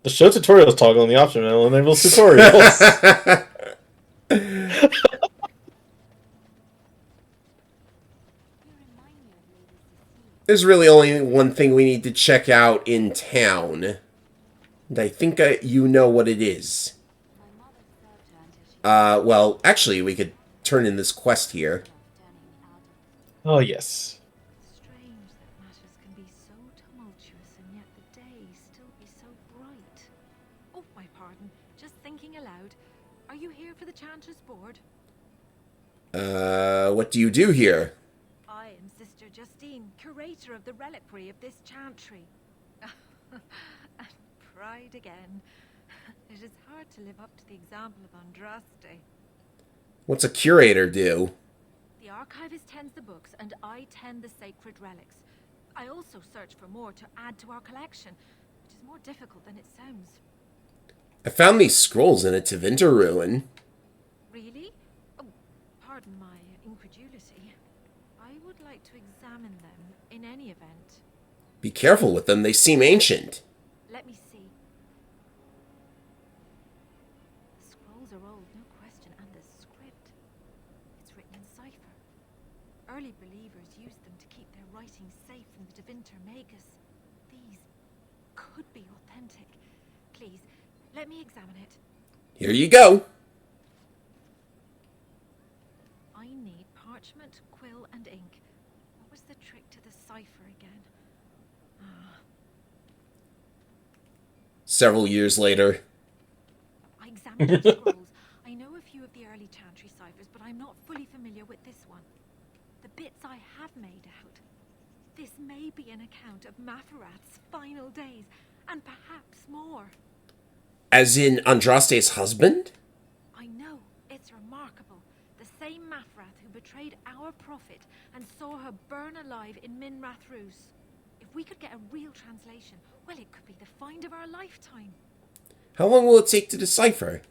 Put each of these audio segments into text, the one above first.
The show tutorials toggle in the option menu enables tutorials. There's really only one thing we need to check out in town. And I think you know what it is. Well, actually, we could turn in this quest here. Oh, yes. Strange that matters can be so tumultuous and yet the day still be so bright. Oh, my pardon. Just thinking aloud. Are you here for the Chanter's Board? What do you do here? I am Sister Justine, curator of the reliquary of this chantry. And pride again. It is hard to live up to the example of Andraste. What's a curator do? The archivist tends the books, and I tend the sacred relics. I also search for more to add to our collection, which is more difficult than it sounds. I found these scrolls in a Tevinter ruin. Really? Oh, pardon my incredulity. I would like to examine them in any event. Be careful with them, they seem ancient. Let me see. The scrolls are old, no question, and the script. It's written in cipher. Early believers used them to keep their writings safe from the Tevinter Magus. These could be authentic. Please, let me examine it. Here you go. I need parchment, quill, and ink. What was the trick to the cipher again? Several years later. I examined the scrolls. I know a few of the early chantry ciphers, but I'm not fully familiar with this one. The bits I have made out. This may be an account of Mafarat's final days, and perhaps more. As in Andraste's husband? I know. It's remarkable. The same Mafrath who betrayed our prophet and saw her burn alive in Minrath Rus. If we could get a real translation, well, it could be the find of our lifetime. How long will it take to decipher?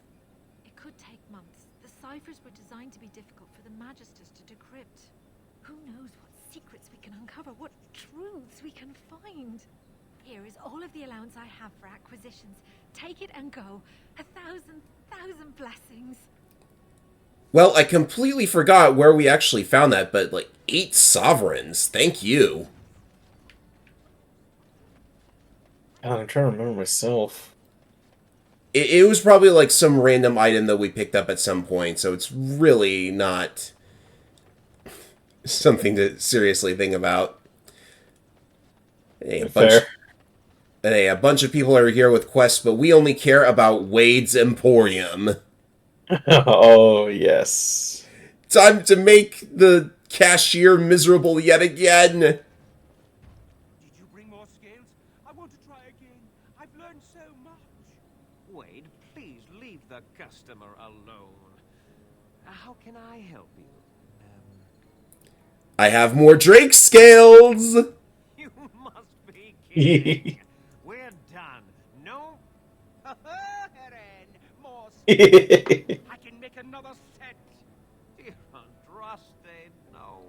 It could take months. The ciphers were designed to be difficult for the Magisters to decrypt. Who knows what secrets we can uncover, what truths we can find. Here is all of the allowance I have for acquisitions. Take it and go. 1,000 blessings. Well, I completely forgot where we actually found that, but, 8 sovereigns. Thank you. God, I'm trying to remember myself. It was probably, some random item that we picked up at some point, so it's really not something to seriously think about. Hey, a bunch of people are here with quests, but we only care about Wade's Emporium. Oh, yes. Time to make the cashier miserable yet again. Did you bring more scales? I want to try again. I've learned so much. Wade, please leave the customer alone. How can I help you? I have more Drake scales! You must be kidding. We're done. No? Heren, more scales. I can make another set. Dear Andraste, no.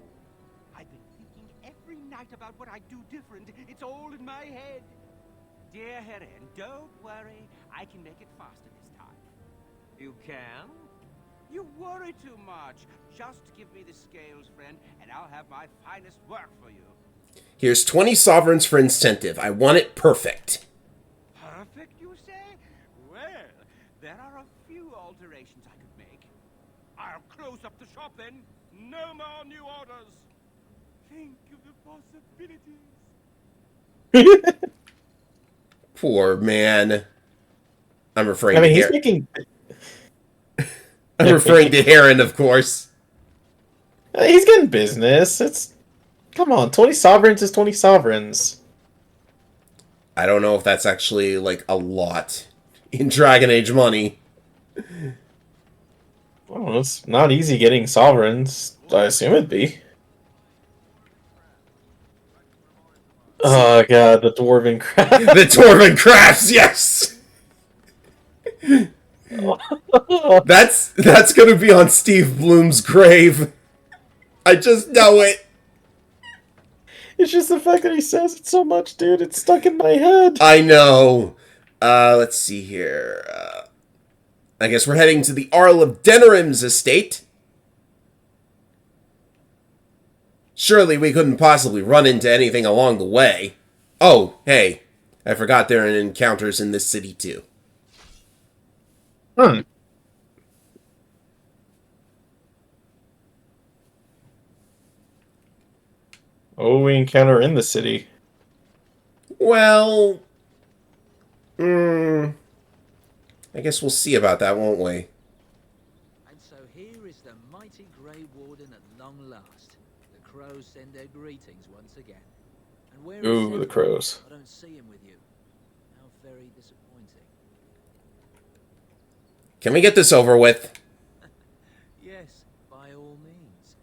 I've been thinking every night about what I do different. It's all in my head. Dear Heren, don't worry. I can make it faster this time. You can? You worry too much. Just give me the scales, friend, and I'll have my finest work for you. Here's 20 sovereigns for incentive. I want it perfect. Perfect, you say? Well, there are a few alterations I could make. I'll close up the shop then. No more new orders. Think of the possibilities. Poor man. I'm referring I mean, to he's making... I'm referring to Heron, of course. He's getting business. It's... Come on, 20 sovereigns is 20 sovereigns. I don't know if that's actually, a lot in Dragon Age money. Well, it's not easy getting sovereigns. I assume it'd be. Oh, God, the Dwarven Crab. The Dwarven Crafts, yes! That's gonna be on Steve Bloom's grave. I just know it. It's just the fact that he says it so much, dude. It's stuck in my head. I know. Let's see here. I guess we're heading to the Arl of Denerim's estate. Surely we couldn't possibly run into anything along the way. Oh, hey. I forgot there are encounters in this city, too. Hmm. Oh, we encounter in the city. Well... I guess we'll see about that, won't we? And so here is the mighty Grey Warden at long last. The crows send their greetings once again. And where is Ooh, the Zedran? crows. I don't see him with you. How very disappointing. Can we get this over with? Yes, by all means.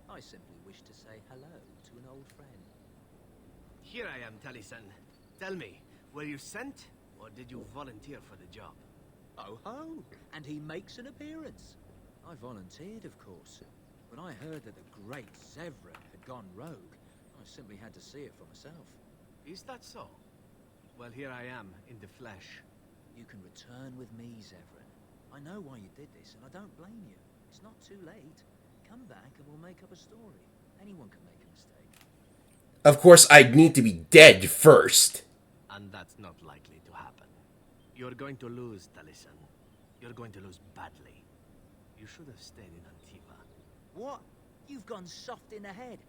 I simply wish to say hello to an old friend. Here I am, Taliesin. Tell me, were you sent, or did you volunteer for the job? Oh ho! And he makes an appearance. I volunteered, of course. When I heard that the great Zevran had gone rogue, I simply had to see it for myself. Is that so? Well, here I am, in the flesh. You can return with me, Zevran. I know why you did this, and I don't blame you. It's not too late. Come back and we'll make up a story. Anyone can make a mistake. Of course, I'd need to be dead first. And that's not likely to happen. You're going to lose, Taliesin. You're going to lose badly. You should have stayed in Antiva. What? You've gone soft in the head.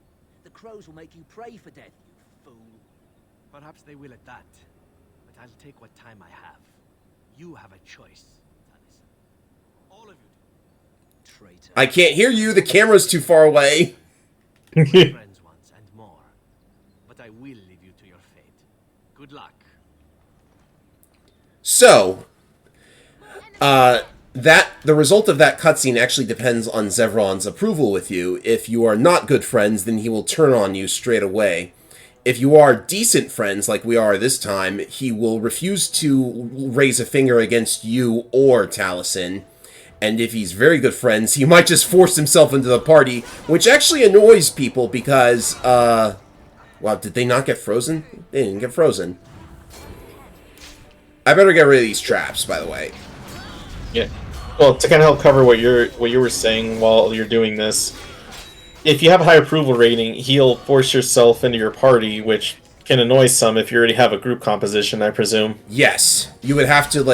The crows will make you pray for death, you fool. Perhaps they will at that. But I'll take what time I have. You have a choice, Taliesin. All of you. Traitor. I can't hear you, the camera's too far away. My friends once and more. But I will leave you to your fate. Good luck. So, the result of that cutscene actually depends on Zevron's approval with you. If you are not good friends, then he will turn on you straight away. If you are decent friends, like we are this time, he will refuse to raise a finger against you or Taliesin. And if he's very good friends, he might just force himself into the party, which actually annoys people because, wow, did they not get frozen? They didn't get frozen. I better get rid of these traps, by the way. Yeah. Well, to kind of help cover what you were saying while you're doing this, if you have a high approval rating, he'll force yourself into your party, which can annoy some if you already have a group composition, I presume. Yes, you would have to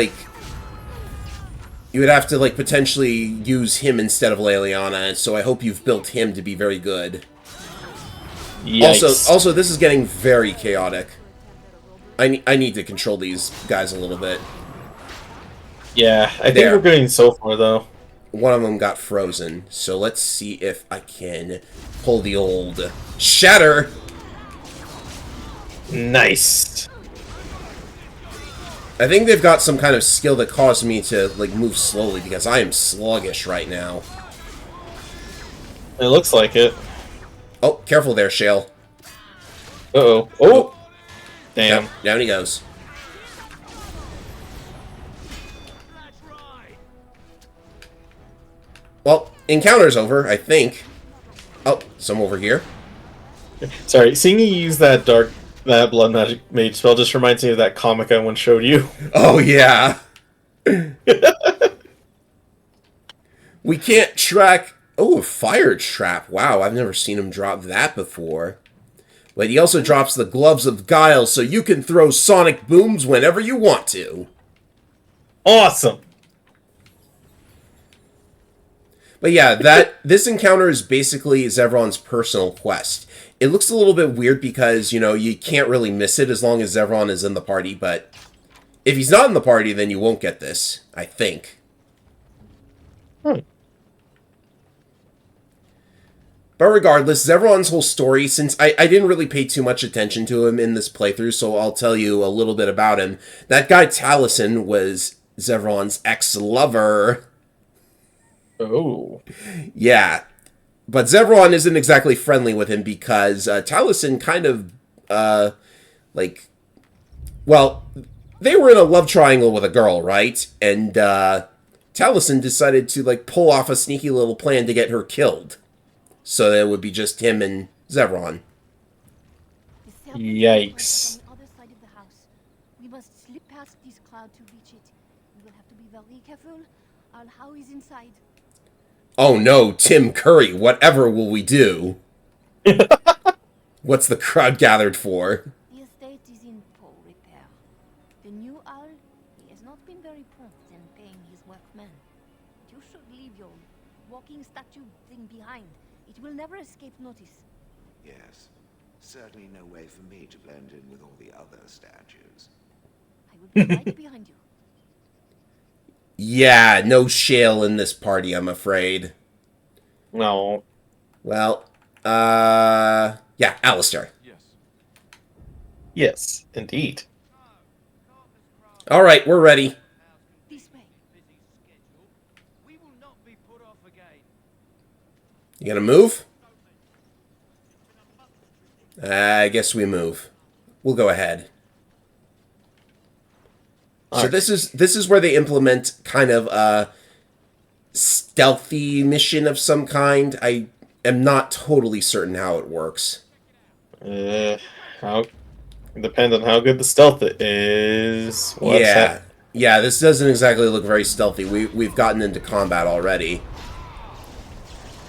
potentially use him instead of Leliana, so I hope you've built him to be very good. Yikes. Also, this is getting very chaotic. I need to control these guys a little bit. Yeah, I think There. we're getting so far, though. One of them got frozen, so let's see if I can pull the old shatter. Nice. I think they've got some kind of skill that caused me to like move slowly because I am sluggish right now. It looks like it. Oh, careful there, Shale. Uh-oh. Oh! Damn. Yep, down he goes. Well, encounter's over, I think. Oh, some over here. Sorry, seeing you use that blood magic mage spell just reminds me of that comic I once showed you. Oh, yeah. We can't track... Oh, a fire trap. Wow, I've never seen him drop that before. But he also drops the Gloves of Guile, so you can throw sonic booms whenever you want to. Awesome! But yeah, this encounter is basically Zevron's personal quest. It looks a little bit weird because, you know, you can't really miss it as long as Zevron is in the party, but if he's not in the party, then you won't get this, I think. But regardless, Zevron's whole story, since I didn't really pay too much attention to him in this playthrough, so I'll tell you a little bit about him. That guy Taliesin was Zevron's ex-lover. Oh. Yeah. But Zevron isn't exactly friendly with him because Taliesin kind of, well, they were in a love triangle with a girl, right? And Taliesin decided to, pull off a sneaky little plan to get her killed. So that it would be just him and Zevron. Yikes. On the other side of the house. We must slip past these hard to reach it. You will have to be very careful. Our How is inside. Oh no, Tim Curry, whatever will we do? What's the crowd gathered for? The estate is in poor repair. The new Owl, he has not been very prompt in paying his workmen. You should leave your walking statue thing behind. It will never escape notice. Yes. Certainly no way for me to blend in with all the other statues. I will be right behind you. Yeah, no Shale in this party, I'm afraid. No. Well, yeah, Alistair. Yes, indeed. Alright, we're ready. This way. We will not be put off again. You gonna move? I guess we move. We'll go ahead. So Alright. this is where they implement kind of a stealthy mission of some kind. I am not totally certain how it works. How depends on how good the stealth is. What's yeah, that? yeah. This doesn't exactly look very stealthy. We've gotten into combat already.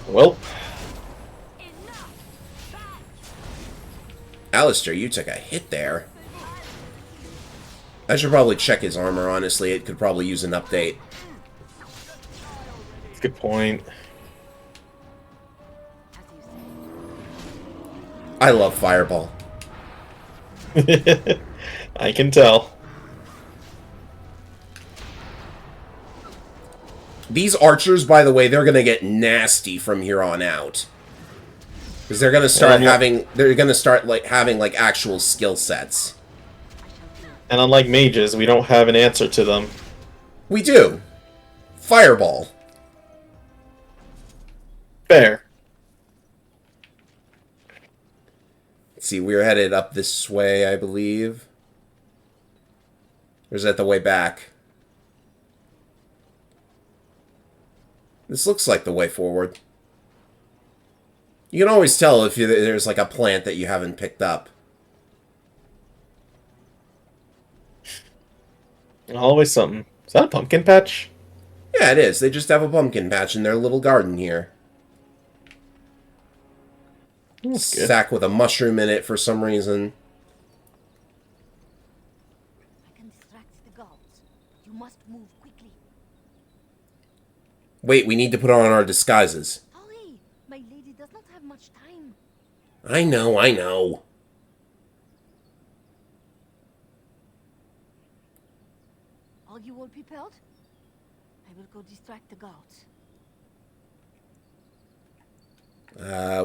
Well, Alistair, you took a hit there. I should probably check his armor, honestly. It could probably use an update. good point. As you say. I love Fireball. I can tell. These archers, by the way, they're gonna get nasty from here on out. Because they're gonna start having like actual skill sets. And unlike mages, we don't have an answer to them. We do. Fireball. Fair. Let's see, we're headed up this way, I believe. Or is that the way back? This looks like the way forward. You can always tell if there's like a plant that you haven't picked up. Always something. Is that a pumpkin patch? Yeah, it is. They just have a pumpkin patch in their little garden here. That's good. Sack with a mushroom in it for some reason. I can distract the guards. You must move quickly. Wait, we need to put on our disguises. Hurry! My lady does not have much time. I know, I know. Are you all prepared? I will go distract the guards.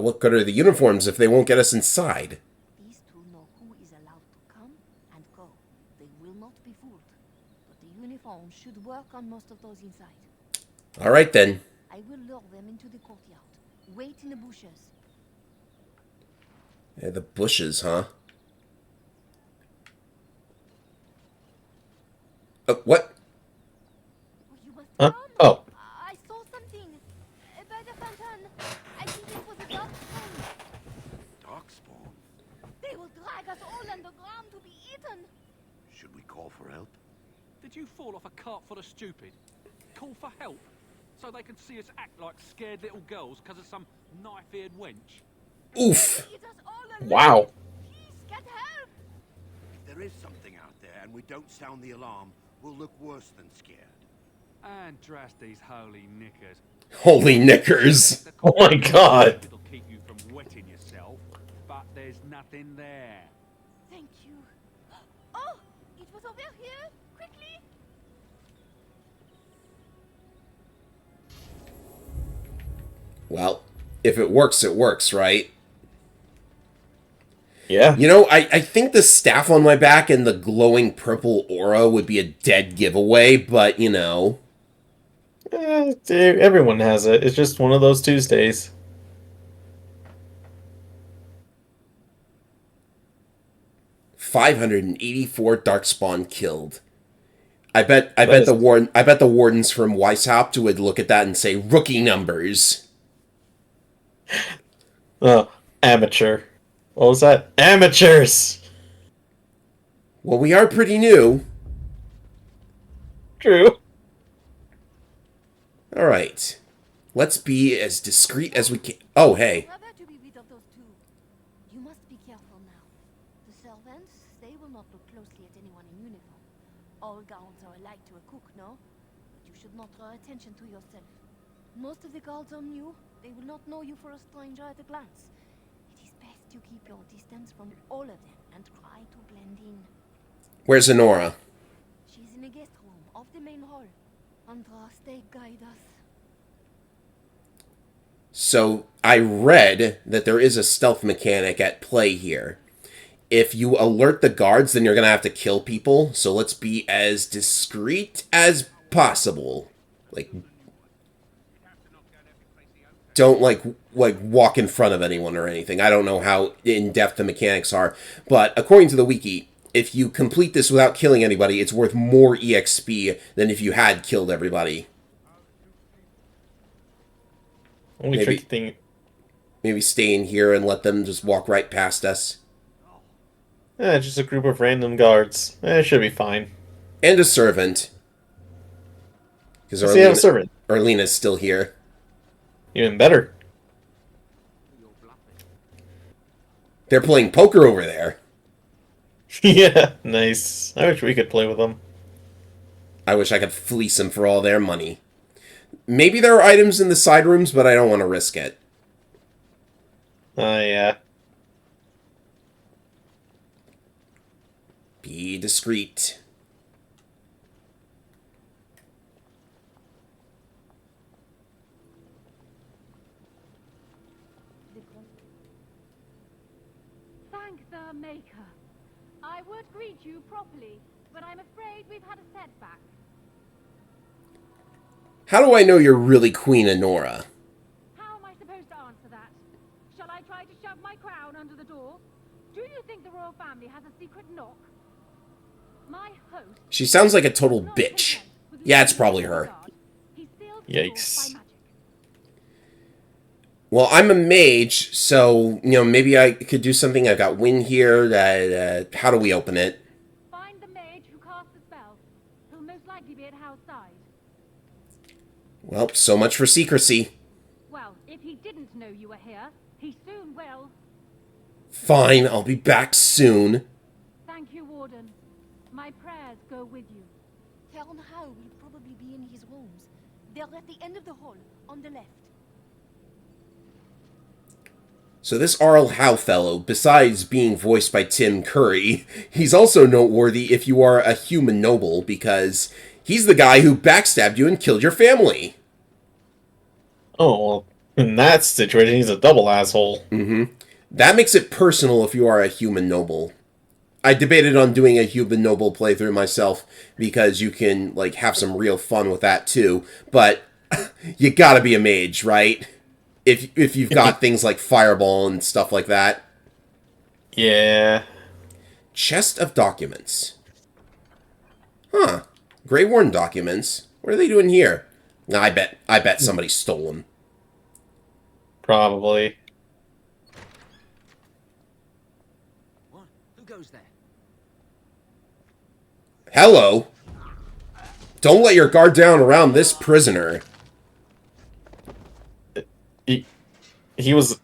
What good are the uniforms if they won't get us inside? These two know who is allowed to come and go. They will not be fooled. But the uniform should work on most of those inside. Alright then. I will lure them into the courtyard. Wait in the bushes. Yeah, the bushes, huh? What? Oh, you must Huh? come. Oh. I saw something. By the fountain. I think it was a dark spawn. Darkspawn? They will drag us all underground to be eaten. Should we call for help? Did you fall off a cart full of stupid? Call for help? So they can see us act like scared little girls because of some knife-eared wench? Oof. Eat us all alive. Wow. Please get help. If there is something out there and we don't sound the alarm, we'll look worse than scared. And trust these holy knickers. Holy knickers. Oh my god. It'll keep you from wetting yourself, but there's nothing there. Thank you. Oh, it was over here. Quickly. Well, if it works, right? Yeah. You know, I think the staff on my back and the glowing purple aura would be a dead giveaway, but, you know. Everyone has it. It's just one of those Tuesdays. $584 Darkspawn killed. I bet is- the wardens from Weishaupt would look at that and say rookie numbers. Oh, amateur. What was that? Amateurs! Well, we are pretty new. True. Alright. Let's be as discreet as we can. Oh, hey. Rather to be rid of those two. You must be careful now. The servants, they will not look closely at anyone in uniform. All guards are alike to a cook, no? But you should not draw attention to yourself. Most of the guards are new. They will not know you for a stranger at a glance. It is best you keep your distance from all of them and try to blend in. Where's Honora? She's in the guest room of the main hall. Andras, they guide us. So, I read that there is a stealth mechanic at play here. If you alert the guards, then you're going to have to kill people. So let's be as discreet as possible. Like, don't, like walk in front of anyone or anything. I don't know how in-depth the mechanics are. But according to the wiki, if you complete this without killing anybody, it's worth more EXP than if you had killed everybody. Only tricky thing. Maybe stay in here and let them just walk right past us. Just a group of random guards. It should be fine. And a servant. Because servant. Arlena's still here. Even better. They're playing poker over there. Yeah, nice. I wish we could play with them. I wish I could fleece them for all their money. Maybe there are items in the side rooms, but I don't want to risk it. Yeah. Be discreet. Thank the Maker. I would greet you properly, but I'm afraid we've had a setback. How do I know you're really Queen Honora? How am I supposed to answer that? Shall I try to shove my crown under the door? Do you think the royal family has a secret knock? My host... She sounds like a total bitch. Yeah, it's probably her. Yikes. Well, I'm a mage, so, maybe I could do something. I've got Win here. How do we open it? Find the mage who cast the spell. He'll most likely be at house side. Well, so much for secrecy. Well, if he didn't know you were here, he soon will. Fine, I'll be back soon. Thank you, Warden. My prayers go with you. Count Howe will probably be in his rooms. They're at the end of the hall, on the left. So this Arl Howe fellow, besides being voiced by Tim Curry, he's also noteworthy if you are a human noble, because he's the guy who backstabbed you and killed your family. Oh, well, in that situation, he's a double asshole. Mm-hmm. That makes it personal if you are a human noble. I debated on doing a human noble playthrough myself, because you can, have some real fun with that too, but you gotta be a mage, right? If you've got things like Fireball and stuff like that. Yeah. Chest of documents. Huh. Grey Warden documents. What are they doing here? Nah, I bet somebody stole them. Probably. What? Who goes there? Hello. Don't let your guard down around this prisoner. He was...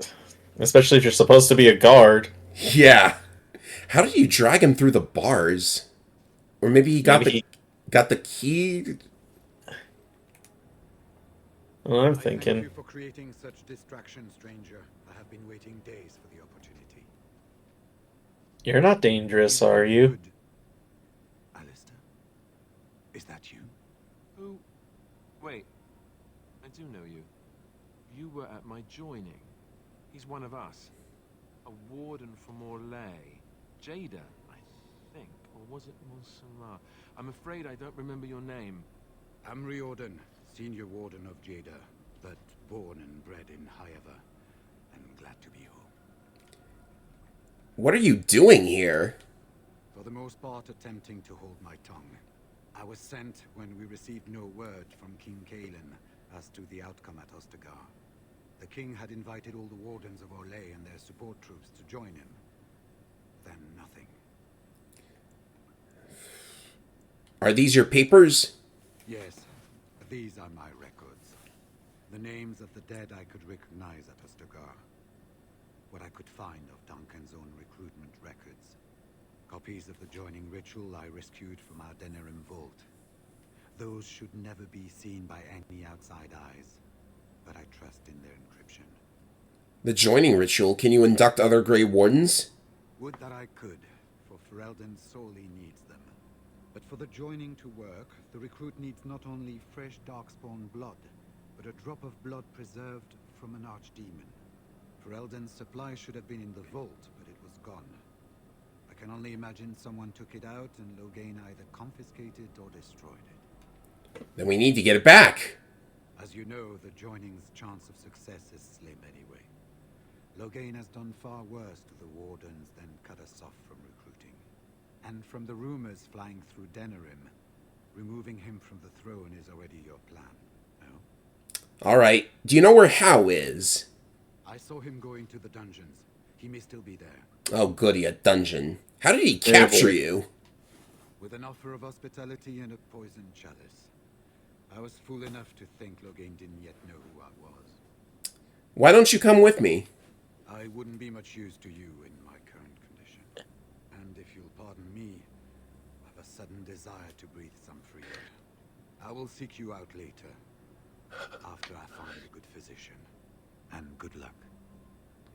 Especially if you're supposed to be a guard. Yeah. How did you drag him through the bars? Or maybe he got the key? Well, I'm Thank thinking. you for creating such distraction, stranger. I have been waiting days for the opportunity. You're not dangerous, are you? Good. Alistair? Is that you? Who? Wait. I do know you. You were at my joining. He's one of us. A warden from Orlais. Jada, I think. Or was it Montserrat? I'm afraid I don't remember your name. I'm Riordan, senior warden of Jada, but born and bred in Highever. I'm glad to be home. What are you doing here? For the most part, attempting to hold my tongue. I was sent when we received no word from King Kaelin as to the outcome at Ostagar. The king had invited all the wardens of Orlais and their support troops to join him. Then nothing. Are these your papers? Yes, these are my records. The names of the dead I could recognize at Ostagar. What I could find of Duncan's own recruitment records. Copies of the joining ritual I rescued from our Denerim vault. Those should never be seen by any outside eyes, but I trust in their encryption. The joining ritual? Can you induct other Grey Wardens? Would that I could, for Ferelden sorely needs them. But for the joining to work, the recruit needs not only fresh Darkspawn blood, but a drop of blood preserved from an archdemon. Ferelden's supply should have been in the vault, but it was gone. I can only imagine someone took it out and Loghain either confiscated or destroyed it. Then we need to get it back. As you know, the joining's chance of success is slim anyway. Loghain has done far worse to the Wardens than cut us off from recruiting. And from the rumors flying through Denerim, removing him from the throne is already your plan, no? Alright. Do you know where How is? I saw him going to the dungeons. He may still be there. Oh, goody, a dungeon. How did he capture you? With an offer of hospitality and a poisoned chalice. I was fool enough to think Loghain didn't yet know who I was. Why don't you come with me? I wouldn't be much use to you in my current condition. And if you'll pardon me, I've a sudden desire to breathe some free air. I will seek you out later, after I find a good physician. And good luck,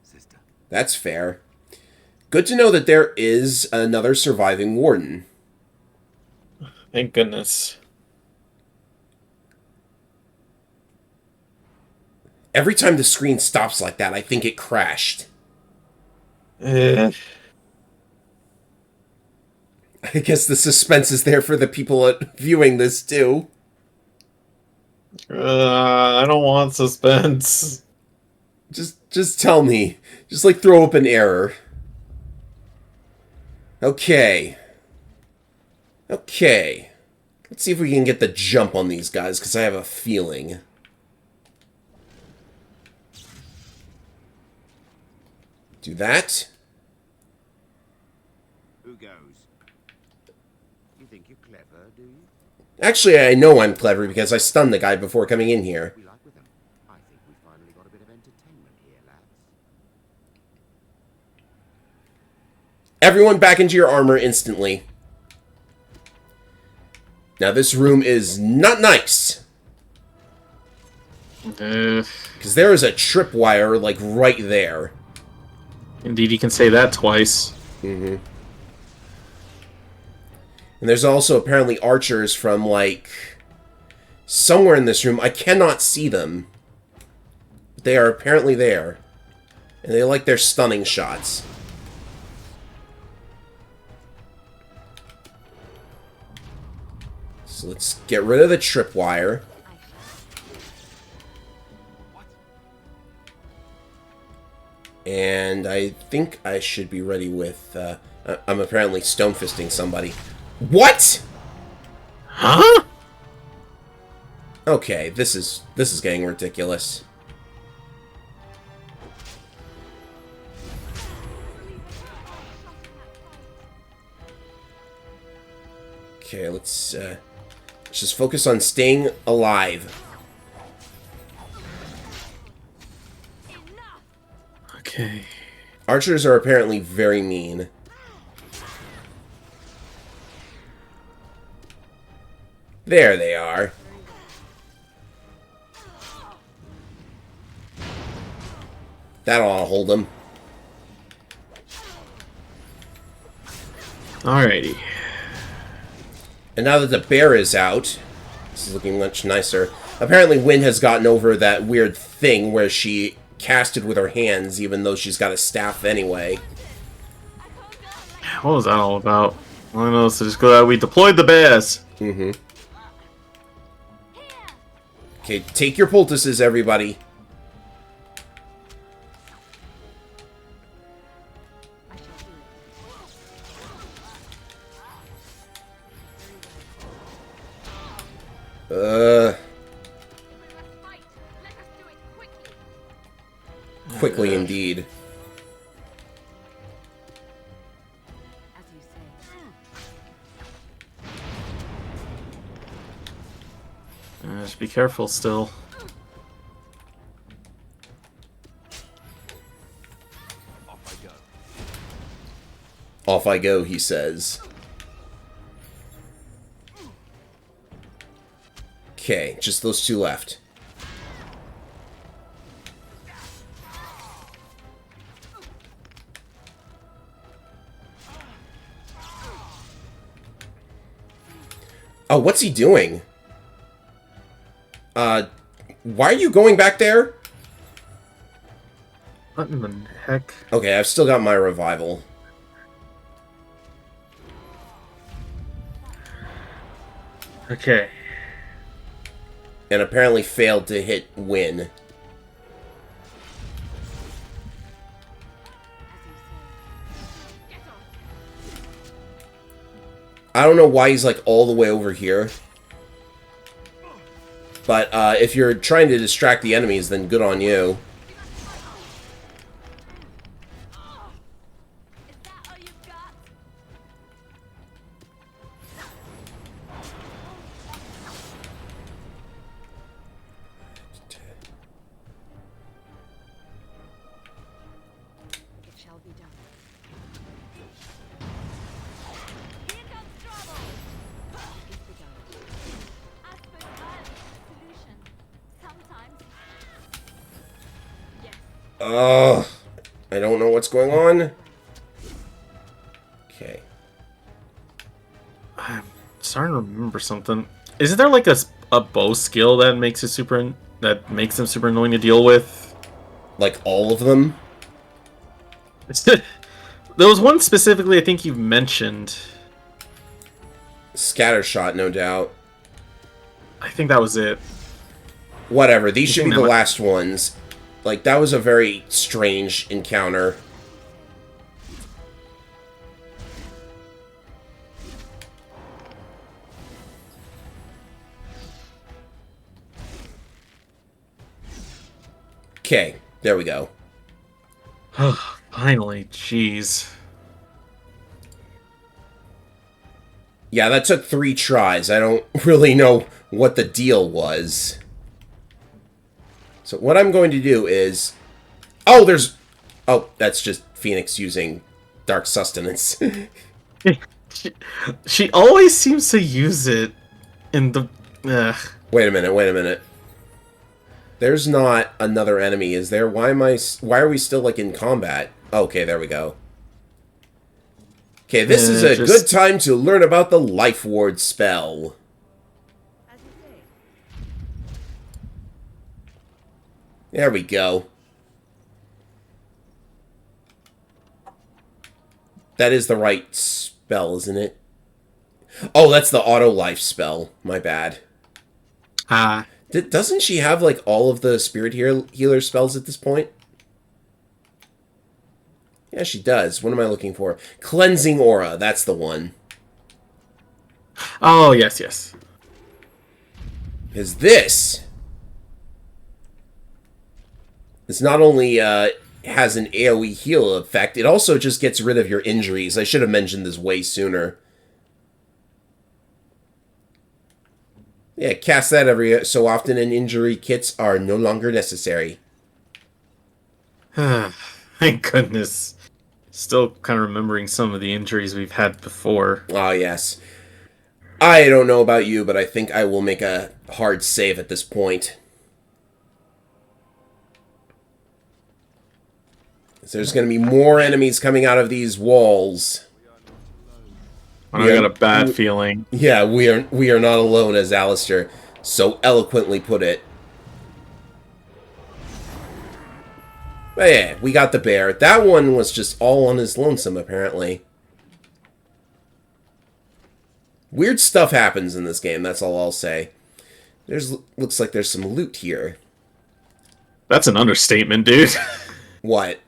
sister. That's fair. Good to know that there is another surviving warden. Thank goodness. Every time the screen stops like that, I think it crashed. Eh. I guess the suspense is there for the people viewing this, too. I don't want suspense. Just tell me. Just, like, throw up an error. Okay. Okay. Let's see if we can get the jump on these guys, because I have a feeling. Do that. Who goes? You think you're clever, do you? Actually, I know I'm clever because I stunned the guy before coming in here. We like with them. I think we finally got a bit of entertainment here, lads. Everyone back into your armor instantly. Now, this room is not nice. Because there is a tripwire, like, right there. Indeed, you can say that twice. Mm-hmm. And there's also apparently archers from, like, somewhere in this room. I cannot see them. But they are apparently there. And they like their stunning shots. So let's get rid of the tripwire. And I think I should be ready with... I'm apparently stone-fisting somebody. What?! Huh? Okay, this is getting ridiculous. Okay, let's just focus on staying alive. Okay. Archers are apparently very mean. There they are. That'll hold them. Alrighty. And now that the bear is out, this is looking much nicer. Apparently Wynn has gotten over that weird thing where she casted with her hands, even though she's got a staff anyway. What was that all about? All I know is to just go out. We deployed the bears. Mm-hmm. Okay, take your poultices, everybody. Quickly indeed. Just be careful still. Off I go. Off I go, he says. Okay, just those two left. Oh, what's he doing? Why are you going back there? What in the heck? Okay, I've still got my revival. Okay. And apparently failed to hit win. I don't know why he's like all the way over here. But if you're trying to distract the enemies, then good on you. It shall be done. Ugh. I don't know what's going on. Okay. I'm starting to remember something. Isn't there like a bow skill that makes it that makes them super annoying to deal with? Like all of them? There was one specifically I think you've mentioned. Scattershot, no doubt. I think that was it. Whatever, these should be the might... last ones. Like, that was a very strange encounter. Okay, there we go. Finally, jeez. Yeah, that took 3 tries. I don't really know what the deal was. So what I'm going to do is... Oh, there's... Oh, that's just Phoenix using Dark Sustenance. she always seems to use it in the... Wait a minute, wait a minute. There's not another enemy, is there? Why are we still, like, in combat? Okay, there we go. Okay, this is a good time to learn about the Life Ward spell. There we go. That is the right spell, isn't it? Oh, that's the auto life spell. My bad. Doesn't she have, like, all of the spirit healer spells at this point? Yeah, she does. What am I looking for? Cleansing Aura. That's the one. Oh, yes, yes. Is this... This not only has an AoE heal effect, it also just gets rid of your injuries. I should have mentioned this way sooner. Yeah, cast that every so often and injury kits are no longer necessary. Thank goodness. Still kind of remembering some of the injuries we've had before. Oh, yes. I don't know about you, but I think I will make a hard save at this point. There's going to be more enemies coming out of these walls. I got a bad feeling. Yeah, we are not alone, as Alistair so eloquently put it. But yeah, we got the bear. That one was just all on his lonesome, apparently. Weird stuff happens in this game, that's all I'll say. Looks like there's some loot here. That's an understatement, dude. What?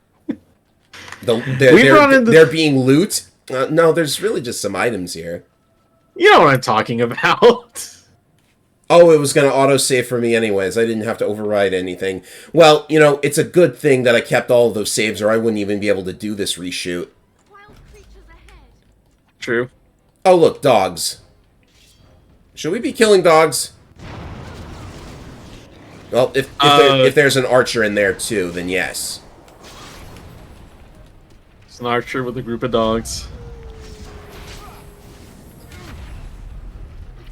They're being loot? No, there's really just some items here. You know what I'm talking about. Oh, it was going to autosave for me anyways. I didn't have to override anything. Well, you know, it's a good thing that I kept all of those saves or I wouldn't even be able to do this reshoot. True. Oh, look, dogs. Should we be killing dogs? Well, if there's an archer in there too, then yes. It's an archer with a group of dogs.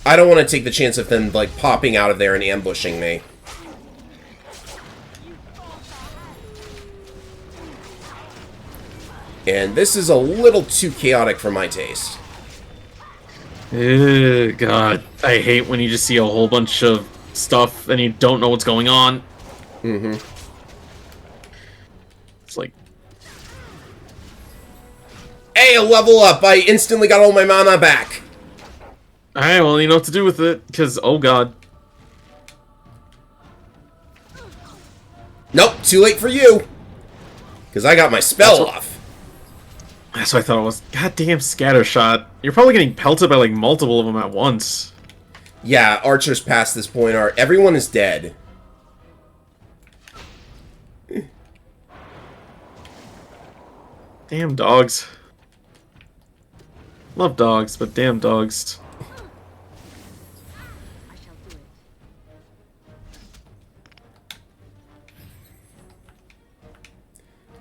I don't want to take the chance of them, like, popping out of there and ambushing me. And this is a little too chaotic for my taste. God, I hate when you just see a whole bunch of stuff and you don't know what's going on. Mm-hmm. It's like... Hey, a level up! I instantly got all my mana back! Alright, well, you know what to do with it, because, oh god. Nope, too late for you! Because I got my spell off. That's what I thought it was. Goddamn scattershot. You're probably getting pelted by, like, multiple of them at once. Yeah, archers past this point are... Everyone is dead. Damn dogs. Love dogs, but damn dogs.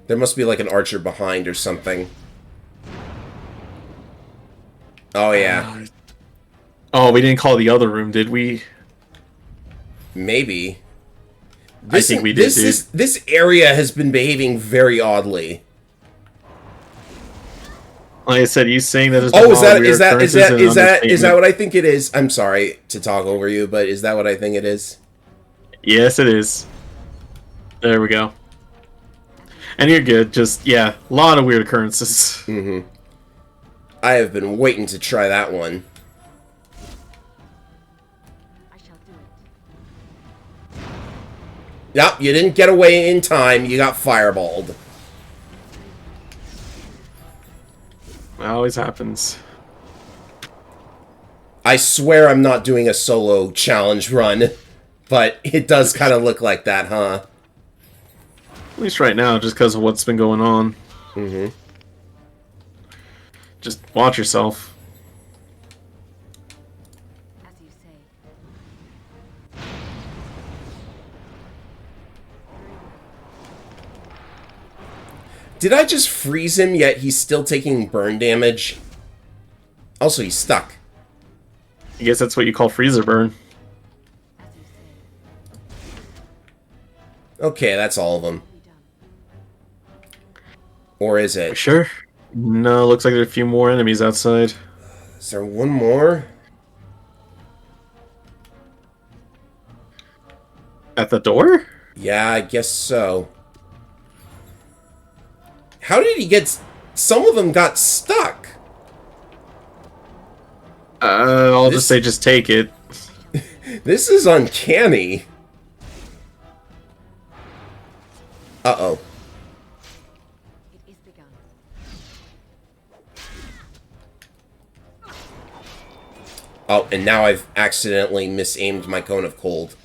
There must be like an archer behind or something. Oh, yeah. Oh, we didn't call the other room, did we? Maybe. I think we did, dude. This area has been behaving very oddly. Like I said, you saying that Oh, is that what I think it is? I'm sorry to talk over you, but is that what I think it is? Yes, it is. There we go. And you're good. Just, yeah, a lot of weird occurrences. Mm-hmm. I have been waiting to try that one. Yep, you didn't get away in time. You got fireballed. It always happens. I swear I'm not doing a solo challenge run, but it does kind of look like that, huh? At least right now, just because of what's been going on. Mm-hmm. Just watch yourself. As you say. Did I just freeze him, yet he's still taking burn damage? Also, he's stuck. I guess that's what you call freezer burn. Okay, that's all of them. Or is it? Sure. No, looks like there are a few more enemies outside. Is there one more? At the door? Yeah, I guess so. How did he get... Some of them got stuck. I'll just say just take it. This is uncanny. Uh-oh. Oh, and now I've accidentally misaimed my cone of cold.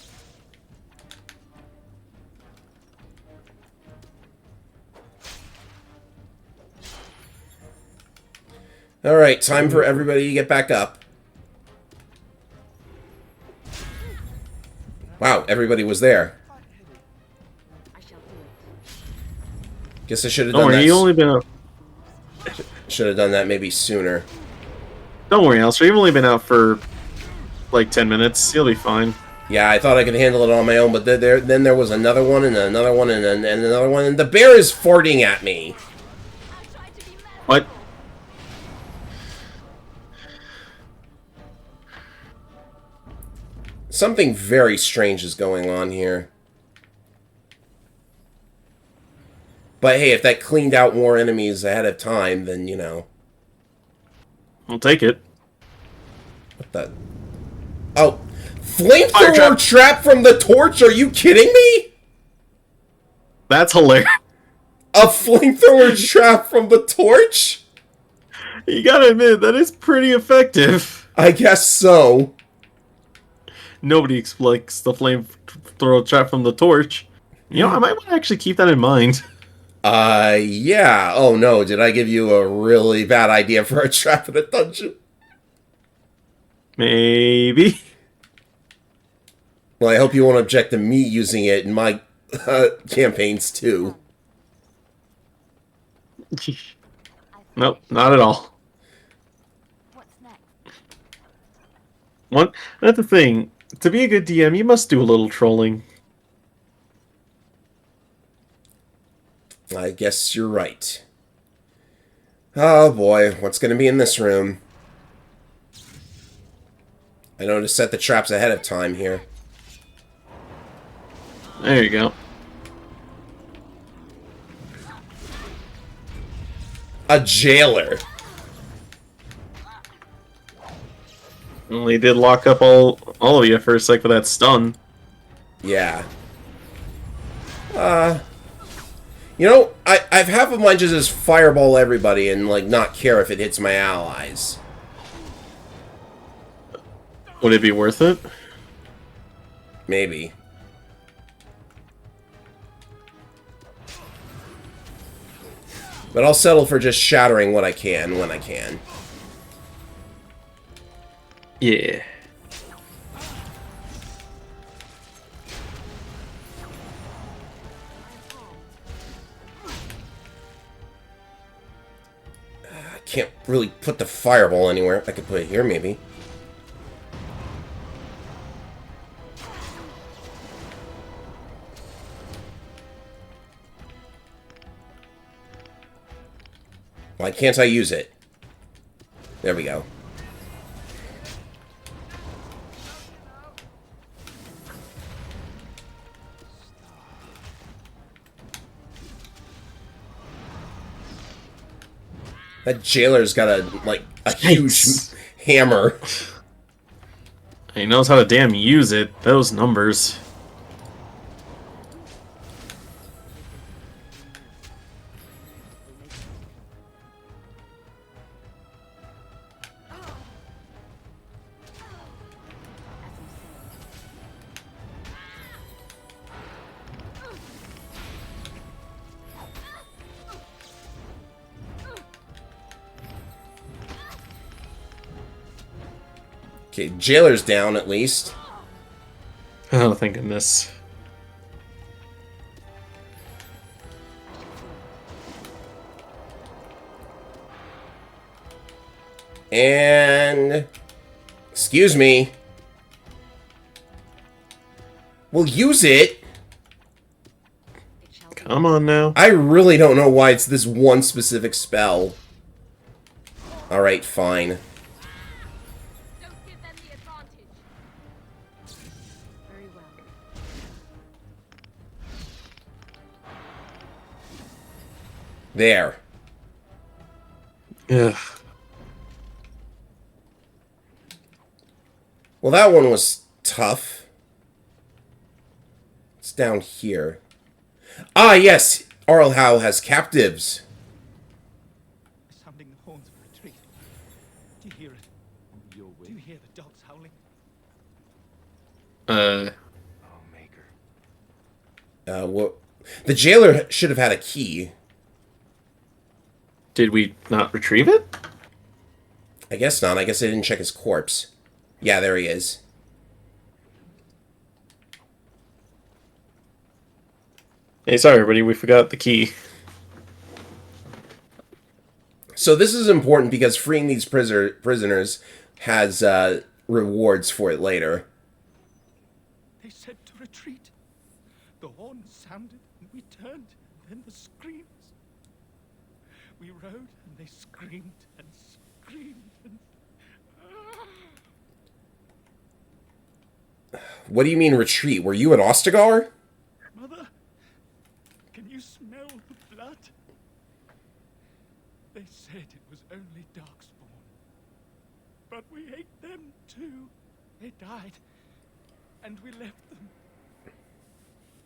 Alright, time for everybody to get back up. Wow, everybody was there. Guess I should have done that. You only been out. Should have done that maybe sooner. Don't worry, Alistair. You've only been out for like 10 minutes. You'll be fine. Yeah, I thought I could handle it on my own, but then there was another one and another one and another one, and the bear is farting at me. What? Something very strange is going on here. But hey, if that cleaned out more enemies ahead of time, then, you know. I'll take it. What the? Oh. Flamethrower trap from the torch? Are you kidding me? That's hilarious. A flamethrower trap from the torch? You gotta admit, that is pretty effective. I guess so. Nobody likes the flamethrower trap from the torch. You know, I might want to actually keep that in mind. Yeah. Oh no, did I give you a really bad idea for a trap in a dungeon? Maybe. Well, I hope you won't object to me using it in my campaigns, too. Nope, not at all. What's next? That's the thing. To be a good DM, you must do a little trolling. I guess you're right. Oh boy, what's going to be in this room? I know to set the traps ahead of time here. There you go. A jailer. Well, he did lock up all of you for a sec with that stun. Yeah. You know, I've half of mine just fireball everybody and, like, not care if it hits my allies. Would it be worth it? Maybe. But I'll settle for just shattering what I can when I can. Yeah. I can't really put the fireball anywhere. I could put it here, maybe. Why can't I use it? There we go. That jailer's got a huge hammer. He knows how to damn use it. Those numbers. Okay, jailer's down at least. Oh, thank goodness. And... excuse me. We'll use it. Come on now. I really don't know why it's this one specific spell. Alright, fine. Don't give them the advantage. Very well. There. Ugh. Well, that one was tough. It's down here. Ah, yes! Arlhow has captives. Sounding the horns of retreat. Do you hear it? Your Do you wish. hear the dogs howling? Oh, Maker. What? The jailer should have had a key. Did we not retrieve it? I guess not. I guess I didn't check his corpse. Yeah, there he is. Hey, sorry everybody, we forgot the key. So this is important because freeing these prisoners has rewards for it later. They said to retreat. The horn sounded and we turned, then the screams. We rode and they screamed and screamed and... What do you mean retreat? Were you at Ostagar? Mother, can you smell the blood? They said it was only Darkspawn. But we ate them too. They died. And we left them.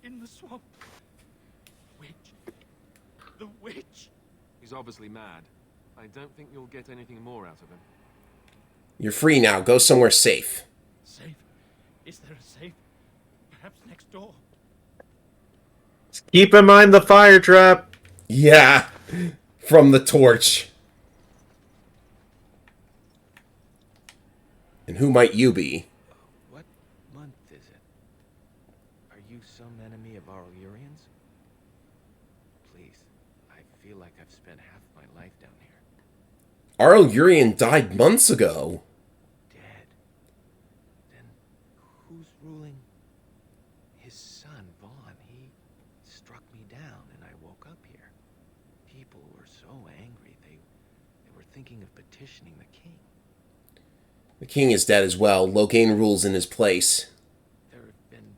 In the swamp. Witch. The witch. He's obviously mad. I don't think you'll get anything more out of him. You're free now. Go somewhere safe. Safe? Is there a safe? Perhaps next door? Keep in mind the fire trap. Yeah. From the torch. And who might you be? What month is it? you some enemy of our Urians? Please, I feel like I've spent half my life down here. Arl Urian died months ago. Dead. Then who's ruling? His son, Vaughn. He struck me down and I woke up here. People were so angry, they were thinking of petitioning the king. The king is dead as well. Loghain rules in his place. There have been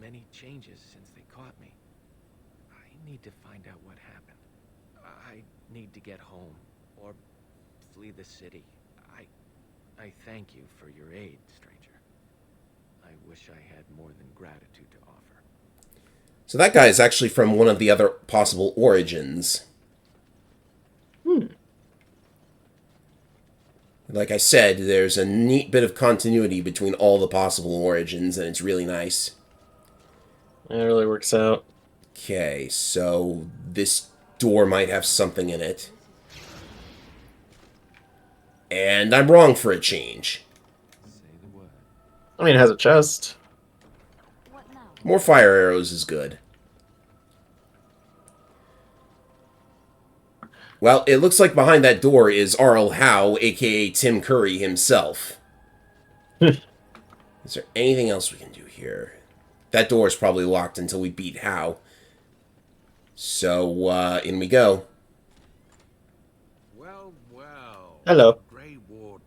many changes since they caught me. I need to find out what happened. I need to get home, or flee the city. I thank you for your aid, stranger. I wish I had more than gratitude to offer. So that guy is actually from one of the other possible origins. Like I said, there's a neat bit of continuity between all the possible origins, and it's really nice. It really works out. Okay, so this door might have something in it. And I'm wrong for a change. Say the word. I mean, it has a chest. What now? More fire arrows is good. Well, it looks like behind that door is Arl Howe, aka Tim Curry himself. Is there anything else we can do here? That door is probably locked until we beat Howe. So, in we go. Well, well. Hello. Grey Warden.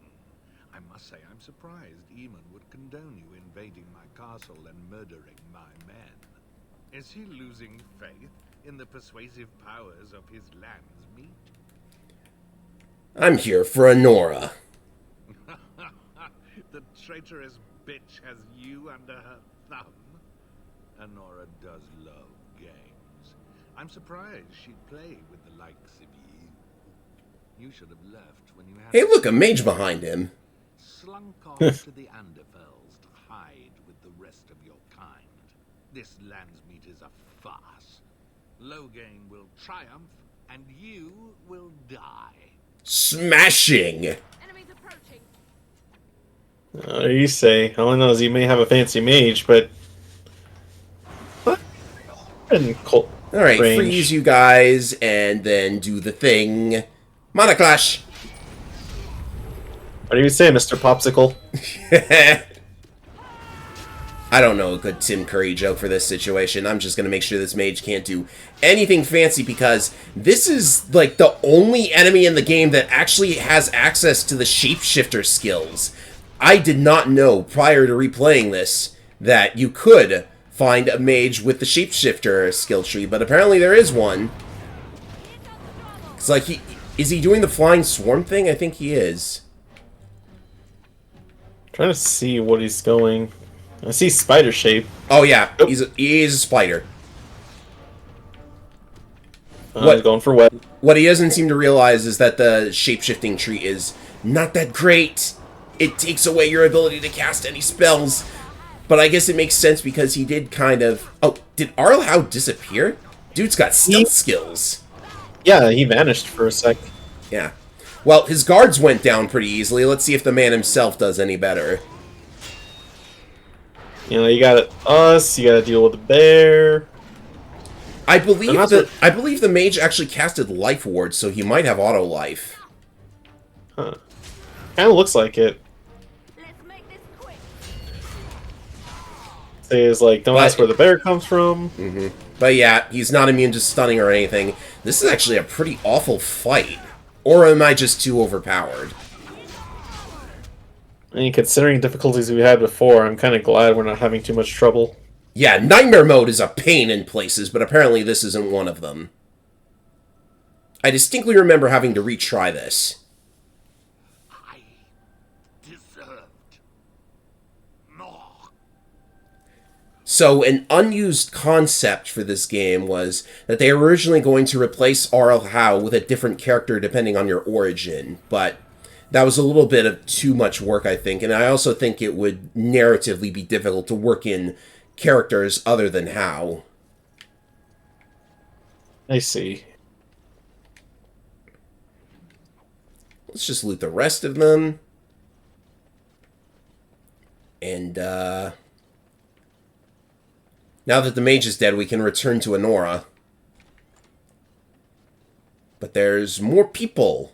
I must say I'm surprised Eamon would condone you invading my castle and murdering my men. Is he losing faith in the persuasive powers of his land's meat? I'm here for Honora. The traitorous bitch has you under her thumb. Honora does love games. I'm surprised she'd play with the likes of you. You should have left when you had... Hey, look, a mage behind him. Slunk off to the Underfells to hide with the rest of your kind. This land's meat is a farce. Loghain will triumph, and you will die. Smashing! Enemies approaching. You say. All I know is you may have a fancy mage, but... What? And Colt Alright, range. freeze you guys, and then do the thing. Mana Clash! What do you say, Mr. Popsicle? I don't know a good Tim Curry joke for this situation. I'm just going to make sure this mage can't do anything fancy because this is, like, the only enemy in the game that actually has access to the shapeshifter skills. I did not know, prior to replaying this, that you could find a mage with the shapeshifter skill tree, but apparently there is one. It's like, is he doing the flying swarm thing? I think he is. Trying to see what he's going. I see spider shape. Oh yeah, Nope. he is a spider. He's going for wet. What he doesn't seem to realize is that the shapeshifting tree is not that great. It takes away your ability to cast any spells. But I guess it makes sense because he did kind of... Oh, did Arl Howe disappear? Dude's got stealth skills. Yeah, he vanished for a sec. Yeah. Well, his guards went down pretty easily. Let's see if the man himself does any better. You know, you got us, you gotta deal with the bear. I believe And that's that I believe the mage actually casted Life Ward, so he might have auto life. Huh. Kinda looks like it. Let's make this quick. It's like, don't ask where the bear comes from. But yeah, he's not immune to stunning or anything. This is actually a pretty awful fight. Or am I just too overpowered? I mean, considering difficulties we had before, I'm kind of glad we're not having too much trouble. Yeah, Nightmare Mode is a pain in places, but apparently this isn't one of them. I distinctly remember having to retry this. I deserved more. So, an unused concept for this game was that they were originally going to replace Arl Howe with a different character depending on your origin, but that was a little bit of too much work, I think, and I also think it would narratively be difficult to work in characters other than Howe. I see. Let's just loot the rest of them. And, Now that the mage is dead, we can return to Honora. But there's more people.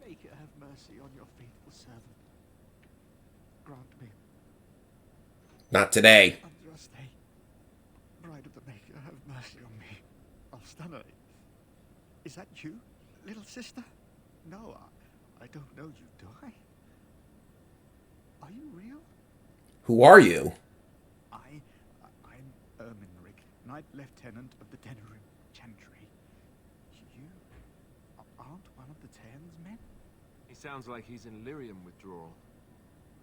Maker, have mercy on your faithful servant. Grant me, Not today. Andraste, bride of the Maker, have mercy on me. Alstana, is that you, little sister? No, I don't know you, do I? Are you real? Who are you? I'm Erminrig, Knight Lieutenant of the Denerim Chantry. You aren't one of the Tern's men? He sounds like he's in lyrium withdrawal.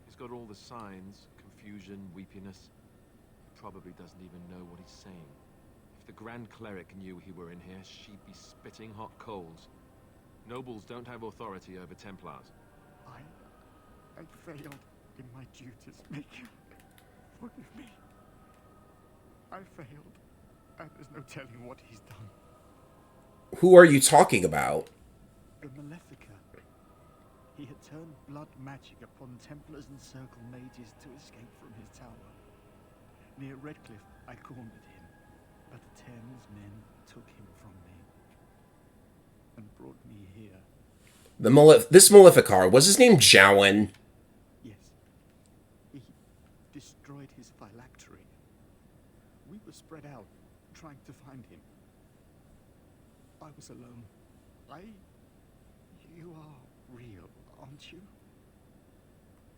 He's got all the signs, confusion, weepiness. He probably doesn't even know what he's saying. If the Grand Cleric knew he were in here, she'd be spitting hot coals. Nobles don't have authority over Templars. I failed in my duties, Maker. Forgive me. I failed, and there's no telling what he's done. Who are you talking about? A Malefica. He had turned blood magic upon Templars and Circle mages to escape from his tower. Near Redcliffe, I cornered him, but the Thames men took him from me and brought me here. This Maleficar, was his name Jowen? Yes. He destroyed his phylactery. We were spread out, trying to find him. I was alone. You are real, aren't you?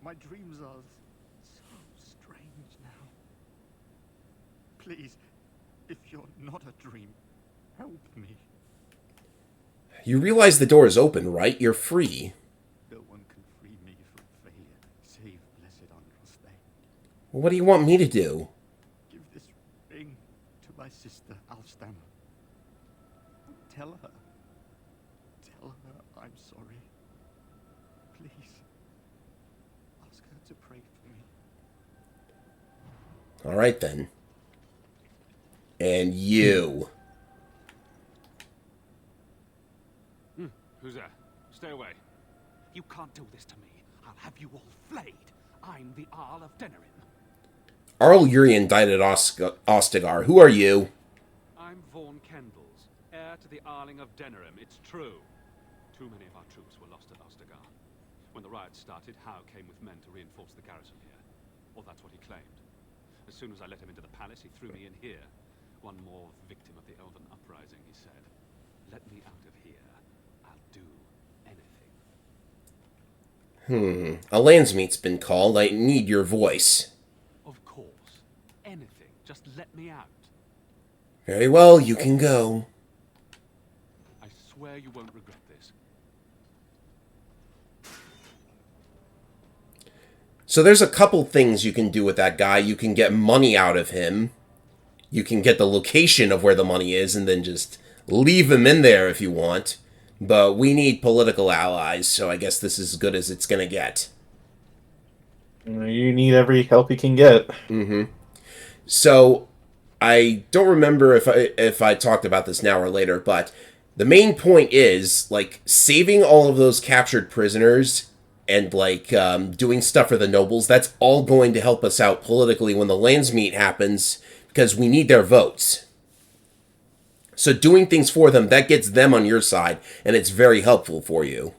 My dreams are so strange now. Please, if you're not a dream, help me. You realize the door is open, right? You're free. No one can free me from failure, save blessed Andraste. What do you want me to do? Give this ring to my sister, Alstana. Tell her I'm sorry. Please, ask her to pray for me. All right, then. And you. Who's there? Stay away. You can't do this to me. I'll have you all flayed. I'm the Arl of Denerim. Arl Urian died at Ostagar. Who are you? I'm Vaughan Kendalls, heir to the Arling of Denerim. It's true. Too many of our troops were lost at Ostagar. When the riots started, Howe came with men to reinforce the garrison here. Or that's what he claimed. As soon as I let him into the palace, he threw me in here. One more victim of the Elven Uprising, he said. Let me out of here. I'll do anything. A landsmeet's been called. I need your voice. Of course. Anything. Just let me out. Very well, you can go. I swear you won't regret this. So there's a couple things you can do with that guy. You can get money out of him. You can get the location of where the money is and then just leave him in there if you want. But we need political allies, so I guess this is as good as it's going to get. You need every help you can get. So, I don't remember if I talked about this now or later, but the main point is, like, saving all of those captured prisoners and, like, doing stuff for the nobles, that's all going to help us out politically when the landsmeet happens, because we need their votes. So doing things for them, that gets them on your side, and it's very helpful for you.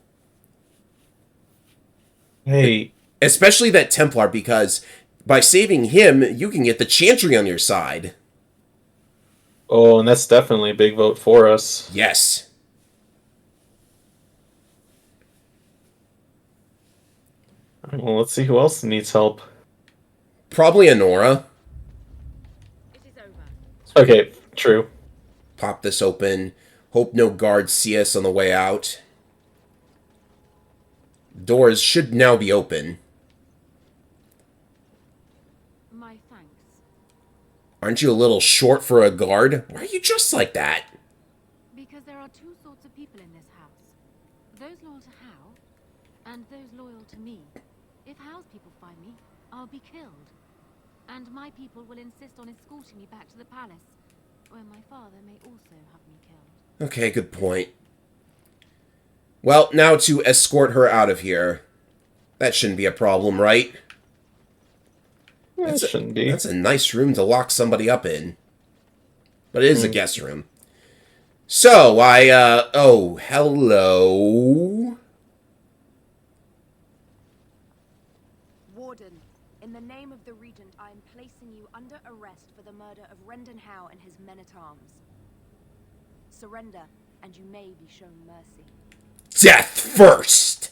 Hey. Especially that Templar, because by saving him, you can get the Chantry on your side. Oh, and that's definitely a big vote for us. Yes. Well, let's see who else needs help. Probably Honora. It is over. Okay, true. Pop this open. Hope no guards see us on the way out. Doors should now be open. My thanks. Aren't you a little short for a guard? Why are you dressed like that? Because there are two sorts of people in this house. Those loyal to Howe, and those loyal to me. If Howe's people find me, I'll be killed. And my people will insist on escorting me back to the palace, where my father may also have me killed. Okay, good point. Well, now to escort her out of here. That shouldn't be a problem, right? It shouldn't be. That's a nice room to lock somebody up in. But it is a guest room. So, oh, hello. Warden, in the name of the Regent, I am placing you under arrest for the murder of Rendon Howe and his men-at-arms. Surrender, and you may be shown mercy. Death first!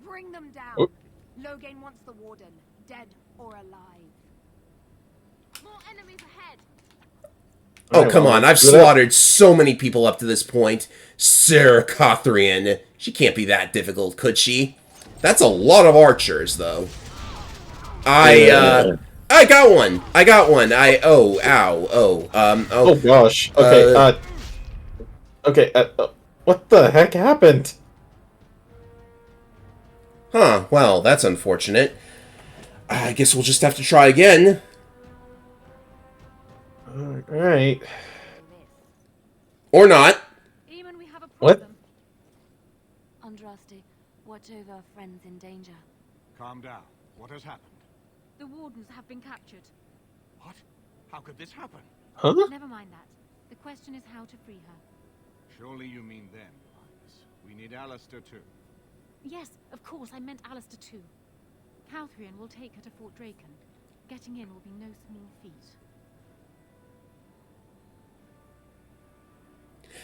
Bring them down! Oh. Loghain wants the Warden, dead or alive. More enemies ahead. Oh, Alright, come well, on. I've good slaughtered so many people up to this point. Sarah Cothrian. She can't be that difficult, could she? That's a lot of archers, though. I got one. Oh, ow. Oh gosh. Okay. Okay. What the heck happened? Huh. Well, that's unfortunate. I guess we'll just have to try again. All right. Or not. Eamon, we have a What? problem. Andraste, watch over our friends in danger. Calm down. What has happened? The wardens have been captured. What? How could this happen? Huh? Never mind that. The question is how to free her. Surely you mean them, Linus. We need Alistair too. Yes, of course, I meant Alistair too. Calthrian will take her to Fort Draken. Getting in will be no small feat.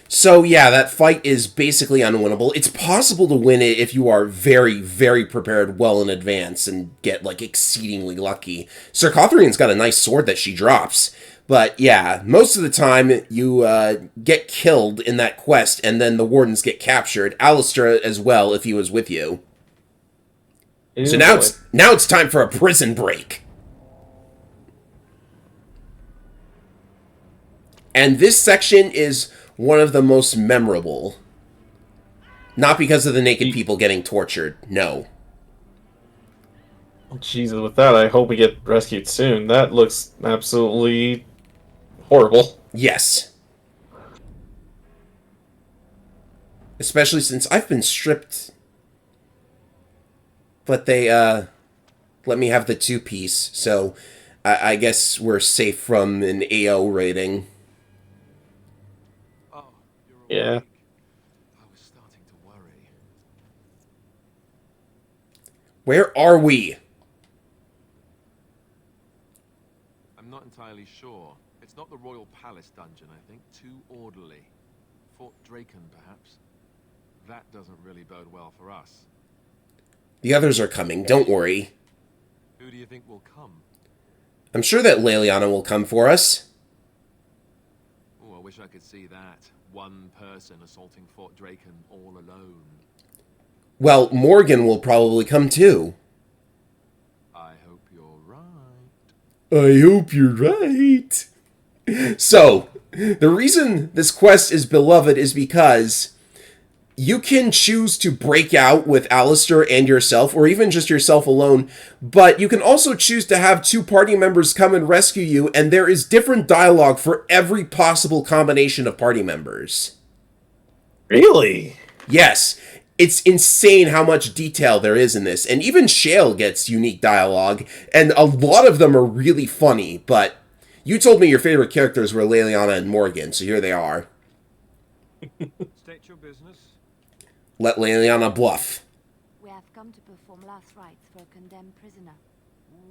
So, yeah, that fight is basically unwinnable. It's possible to win it if you are very, very prepared well in advance and get, like, exceedingly lucky. Sir Cothrian's got a nice sword that she drops. But, yeah, most of the time you get killed in that quest, and then the wardens get captured. Alistair as well, if he was with you. So now it's time for a prison break. And this section is one of the most memorable. Not because of the naked people getting tortured, no. Jesus, with that, I hope we get rescued soon. That looks absolutely horrible. Yes. Especially since I've been stripped. But they, let me have the 2-piece, so I guess we're safe from an AO rating. Oh, you're Yeah. awake. I was starting to worry. Where are we? I'm not entirely sure. It's not the Royal Palace dungeon, I think. Too orderly. Fort Draken, perhaps. That doesn't really bode well for us. The others are coming, don't worry. Who do you think will come? I'm sure that Leliana will come for us. Oh, I wish I could see that. One person assaulting Fort Draken all alone. Well, Morrigan will probably come too. I hope you're right. I hope you're right. So, the reason this quest is beloved is because you can choose to break out with Alistair and yourself, or even just yourself alone, but you can also choose to have 2 party members come and rescue you, and there is different dialogue for every possible combination of party members. Really? Yes. It's insane how much detail there is in this, and even Shale gets unique dialogue, and a lot of them are really funny, but you told me your favorite characters were Leliana and Morrigan, so here they are. State your business. Let Leliana bluff. We have come to perform last rites for a condemned prisoner.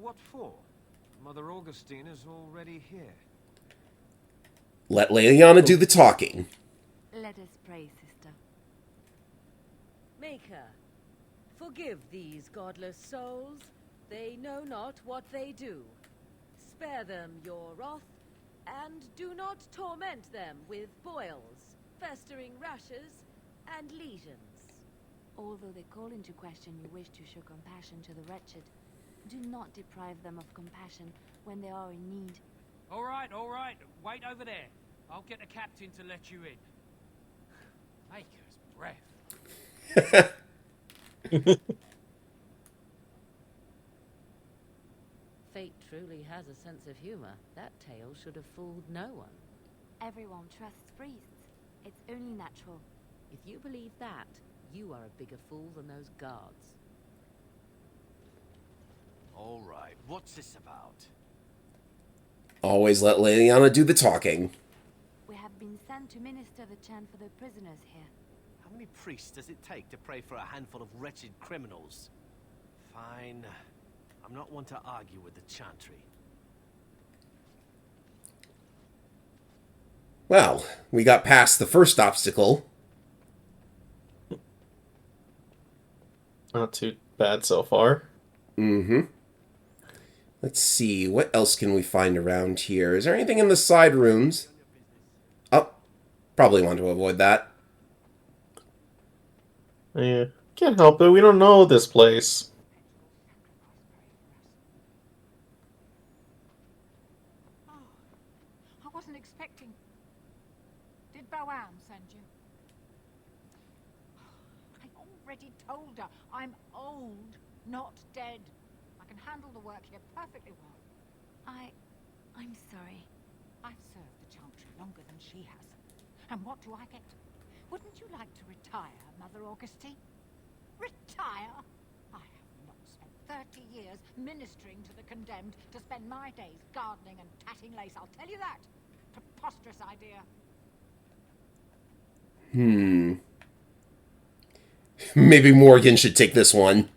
What for? Mother Augustine is already here. Let Leliana do the talking. Let us pray, sister. Maker, forgive these godless souls. They know not what they do. Spare them your wrath, and do not torment them with boils, festering rashes, and lesions. Although they call into question your wish to show compassion to the wretched, do not deprive them of compassion when they are in need. All right. Wait over there. I'll get the captain to let you in. Maker's breath. Fate truly has a sense of humor. That tale should have fooled no one. Everyone trusts priests. It's only natural. If you believe that, you are a bigger fool than those guards. All right, what's this about? Always let Liliana do the talking. We have been sent to minister the chant for the prisoners here. How many priests does it take to pray for a handful of wretched criminals? Fine. I'm not one to argue with the chantry. Well, we got past the first obstacle. Not too bad so far. Mm-hmm. Let's see, what else can we find around here? Is there anything in the side rooms? Oh, probably want to avoid that. Yeah, can't help it. We don't know this place. I wasn't expecting... Did Boanne send you? I already told her I'm old, not dead. I can handle the work here perfectly well. I'm sorry. I've served the Chantry longer than she has. And what do I get? Wouldn't you like to retire, Mother Augustine? Retire? I have not spent 30 years ministering to the condemned to spend my days gardening and tatting lace, I'll tell you that. Preposterous idea. Maybe Morgan should take this one.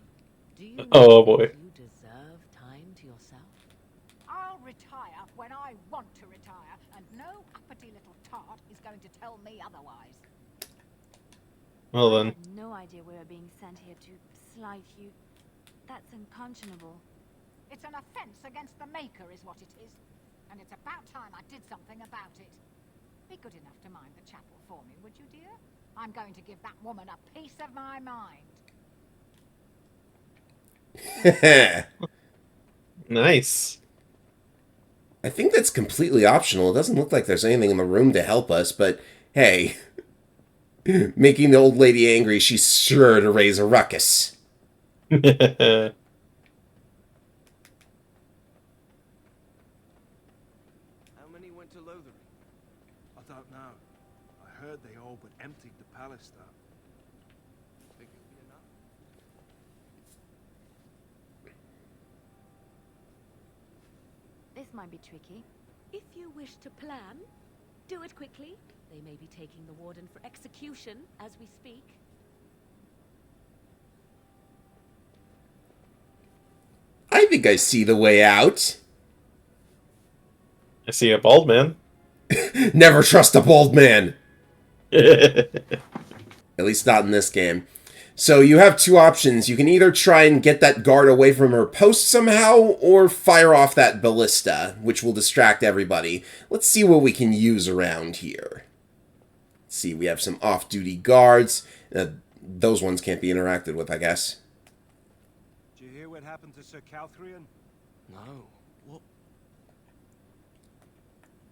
Oh boy. You deserve time to yourself. I'll retire when I want to retire, and no uppity little tart is going to tell me otherwise. Well I then. had no idea we were being sent here to slight you. That's unconscionable. It's an offense against the Maker is what it is. And it's about time I did something about it. Be good enough to mind the chapel for me, would you, dear? I'm going to give that woman a piece of my mind. Nice. I think that's completely optional. It doesn't look like there's anything in the room to help us, but hey, making the old lady angry, she's sure to raise a ruckus. How many went to Lothering? I don't know. I heard they all but emptied the palace though. Think it'll be enough? This might be tricky. If you wish to plan, do it quickly. They may be taking the warden for execution as we speak. I think I see the way out. I see a bald man. Never trust a bald man. At least not in this game. So you have two options. You can either try and get that guard away from her post somehow, or fire off that ballista, which will distract everybody. Let's see what we can use around here. Let's see, we have some off-duty guards. Those ones can't be interacted with, I guess. Did you hear what happened to Sir Calthrian? No. What?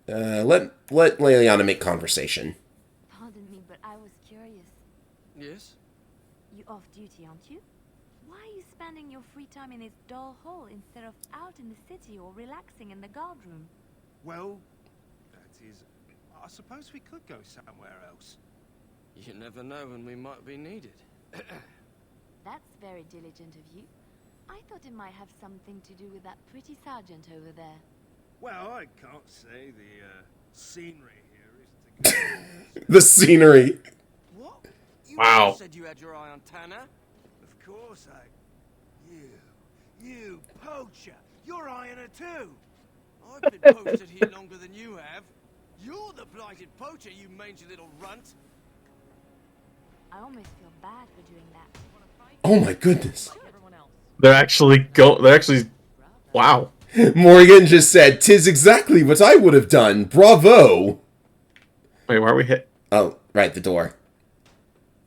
Let Liliana make conversation. Pardon me, but I was curious. Yes? You off duty, aren't you? Why are you spending your free time in this dull hole instead of out in the city or relaxing in the guard room? Well, that is... I suppose we could go somewhere else. You never know when we might be needed. That's very diligent of you. I thought it might have something to do with that pretty sergeant over there. Well, I can't say the scenery here is to go. The scenery. What? You Wow. said you had your eye on Tanner? Of course I... You poacher! You're eyeing her too! I've been posted here longer than you have. You're the blighted poacher, you mangy little runt. I almost feel bad for doing that. Oh my goodness. They're actually wow. Morrigan just said, "'Tis exactly what I would have done. Bravo." Wait, why are we hit? Oh, right, the door.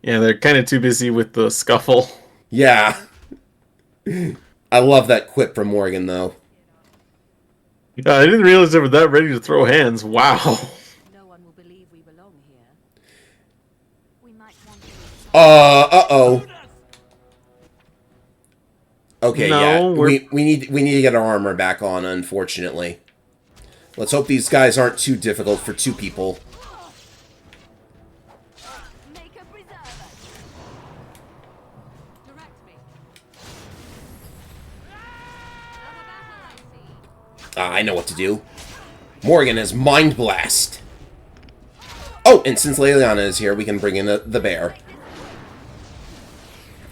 Yeah, they're kind of too busy with the scuffle. Yeah. I love that quip from Morrigan, though. I didn't realize they were that ready to throw hands. Wow. No one will believe we belong here. We might want to... Uh-oh. Okay, No, yeah. We need to get our armor back on, unfortunately. Let's hope these guys aren't too difficult for two people. Make a preserver. Direct me. I know what to do. Morrigan has Mind Blast. Oh, and since Leliana is here, we can bring in the bear.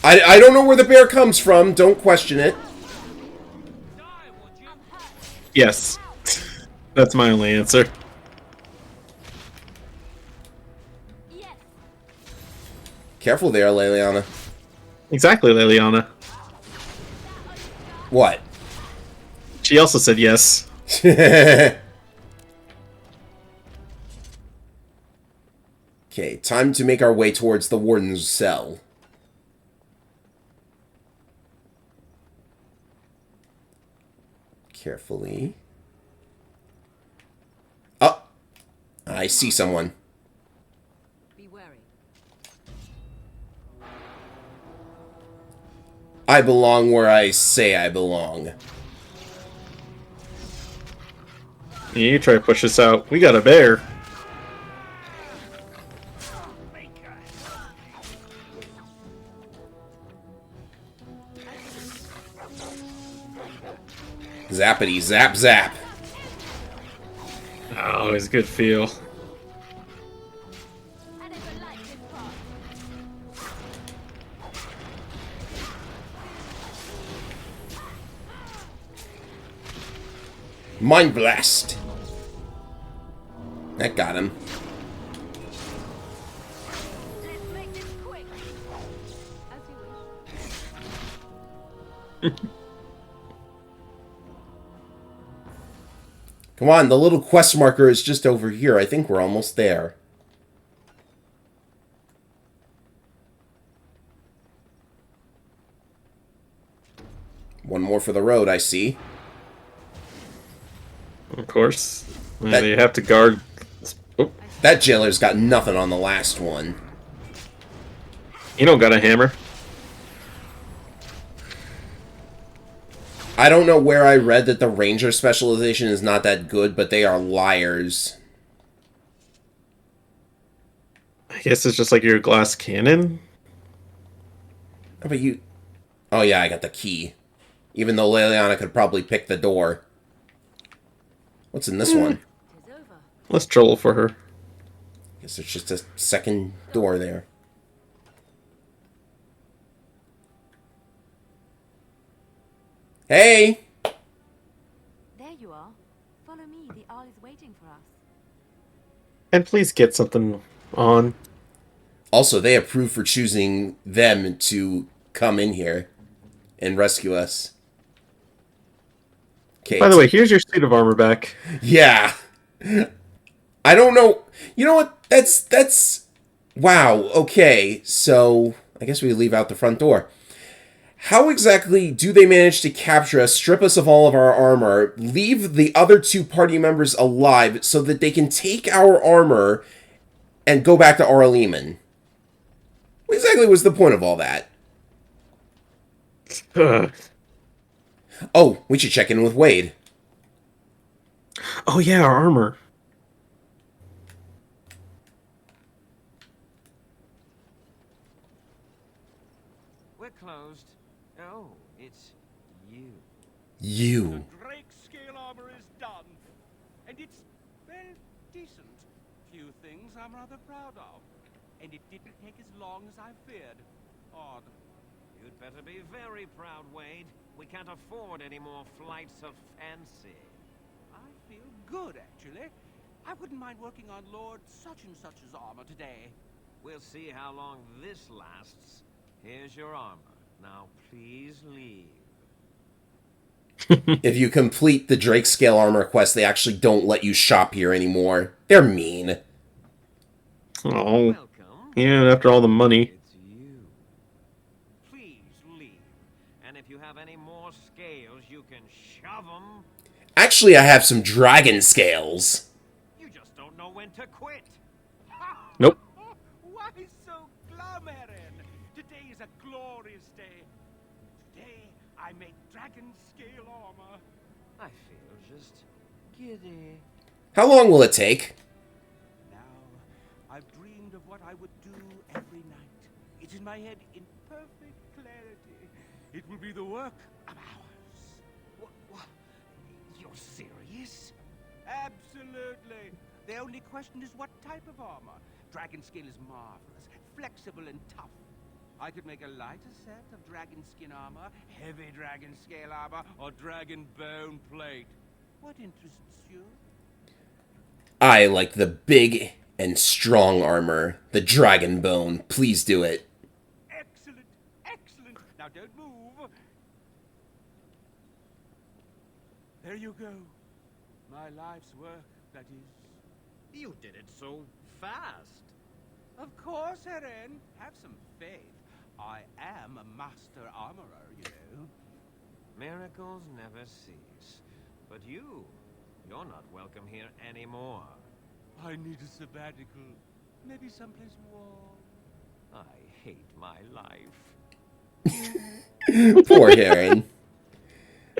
I don't know where the bear comes from. Don't question it. Yes. That's my only answer. Careful there, Leliana. Exactly, Leliana. What? She also said yes. Okay, time to make our way towards the warden's cell. Carefully. Oh! I see someone. Be wary. I belong where I say I belong. Yeah, you try to push us out. We got a bear. Zappity zap zap. Oh, it's a good feel. Mind Blast. That got him. Come on, the little quest marker is just over here. I think we're almost there. One more for the road, I see. Of course. They have to guard. Oh. That jailer's got nothing on the last one. You don't got a hammer. I don't know where I read that the ranger specialization is not that good, but they are liars. I guess it's just like your glass cannon. How about you? Oh yeah, I got the key. Even though Leliana could probably pick the door. What's in this one? Let's troll for her. Guess there's just a second door there. Hey! There you are. Follow me. The Arl is waiting for us. And please get something on. Also, they approve for choosing them to come in here and rescue us. Okay. By the way, here's your suit of armor back. Yeah. I don't know. You know what? That's... Wow. Okay. So, I guess we leave out the front door. How exactly do they manage to capture us, strip us of all of our armor, leave the other two party members alive so that they can take our armor and go back to Arleman? What exactly was the point of all that? Oh, we should check in with Wade. Oh yeah, our armor. We're closed. Oh, it's you. You. The Drake scale armor is done. And it's, well, decent. Few things I'm rather proud of. And it didn't take as long as I feared. Odd. You'd better be very proud, Wade. We can't afford any more flights of fancy. I feel good, actually. I wouldn't mind working on Lord such-and-such's armor today. We'll see how long this lasts. Here's your armor. Now, please leave. If you complete the Drake scale armor quest, they actually don't let you shop here anymore. They're mean. Oh. Yeah, after all the money. Please leave. And if you have any more scales, you can shove them. Actually, I have some dragon scales. You just don't know when to quit. Nope. Why so glum, Eren? Today is a glorious day. Today, I make dragon scale armor. I feel just giddy. How long will it take? Now, I've dreamed of what I would do every night. It's in my head in perfect clarity. It will be the work of hours. What? You're serious? Absolutely. The only question is what type of armor. Dragon skin is marvelous, flexible and tough. I could make a lighter set of dragon skin armor, heavy dragon scale armor, or dragon bone plate. What interests you? I like the big and strong armor, the dragon bone. Please do it. Excellent, excellent. Now don't move. There you go. My life's work, that is. You did it so fast. Of course, Eren. Have some faith. I am a master armorer, you know. Miracles never cease. But you're not welcome here anymore. I need a sabbatical. Maybe someplace warm. I hate my life. Poor Eren.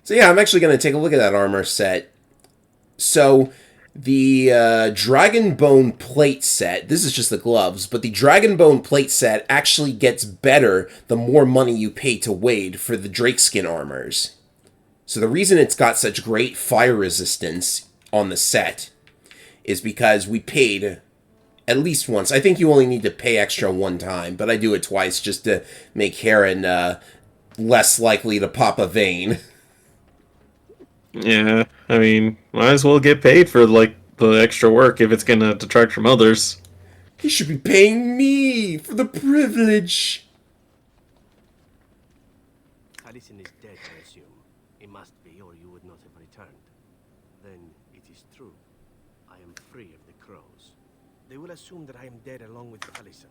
So yeah, I'm actually going to take a look at that armor set. So, the Dragon Bone plate set, this is just the gloves, but the Dragon Bone plate set actually gets better the more money you pay to Wade for the Drakeskin armors. So the reason it's got such great fire resistance on the set is because we paid at least once. I think you only need to pay extra one time, but I do it twice just to make Heron less likely to pop a vein. Yeah, I mean, might as well get paid for, like, the extra work if it's gonna detract from others. He should be paying me for the privilege. Taliesin is dead, I assume. He must be, or you would not have returned. Then it is true. I am free of the crows. They will assume that I am dead along with Taliesin.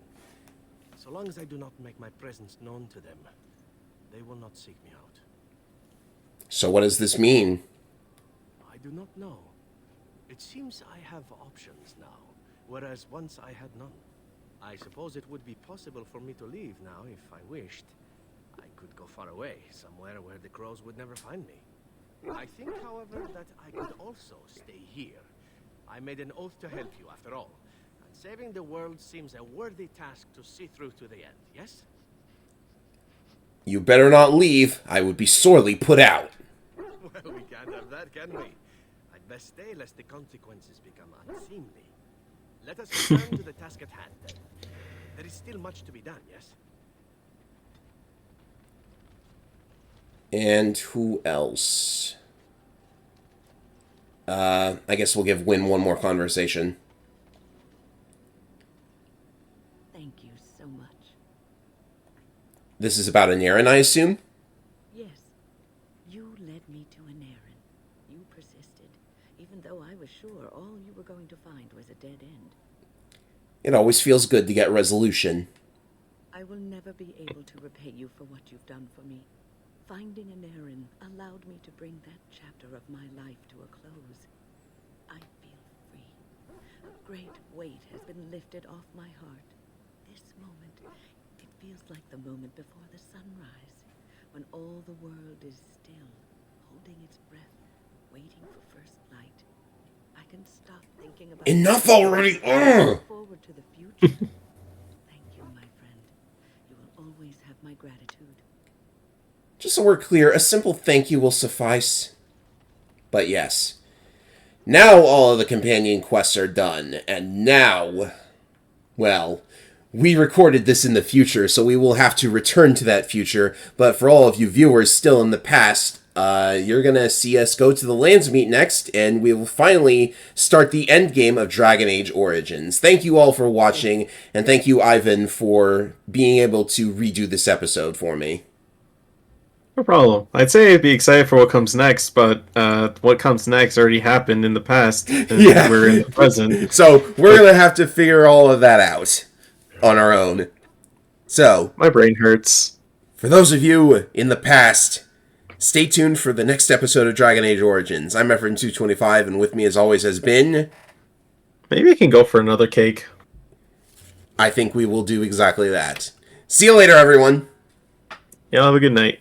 So long as I do not make my presence known to them, they will not seek me out. So what does this mean? I do not know. It seems I have options now, whereas once I had none. I suppose it would be possible for me to leave now if I wished. I could go far away, somewhere where the crows would never find me. I think, however, that I could also stay here. I made an oath to help you, after all. And saving the world seems a worthy task to see through to the end, yes? You better not leave. I would be sorely put out. Well, we can't have that, can we? I'd best stay lest the consequences become unseemly. Let us return to the task at hand, then. There is still much to be done, yes? And who else? I guess we'll give Wynn one more conversation. Thank you so much. This is about Anarin, I assume? Yes. You led me to Anarin. You persisted, even though I was sure all you were going to find was a dead end. It always feels good to get resolution. I will never be able to repay you for what you've done for me. Finding Anarin allowed me to bring that chapter of my life to a close. I feel free. A great weight has been lifted off my heart. This moment, it feels like the moment before the sunrise, when all the world is still, holding its breath, waiting for first light. I can stop thinking about Enough already! Look forward to the future. Thank you, my friend. You will always have my gratitude. Just so we're clear, a simple thank you will suffice. But yes. Now all of the companion quests are done, and now, well, we recorded this in the future, so we will have to return to that future, but for all of you viewers still in the past, you're gonna see us go to the Landsmeet next, and we will finally start the endgame of Dragon Age Origins. Thank you all for watching, and thank you, Ivan, for being able to redo this episode for me. No problem. I'd say I'd be excited for what comes next, but what comes next already happened in the past, and Yeah. we're in the present. So, we're gonna have to figure all of that out on our own. So, my brain hurts. For those of you in the past, stay tuned for the next episode of Dragon Age Origins. I'm Efren225, and with me as always has been... Maybe I can go for another cake. I think we will do exactly that. See you later, everyone! Y'all have a good night.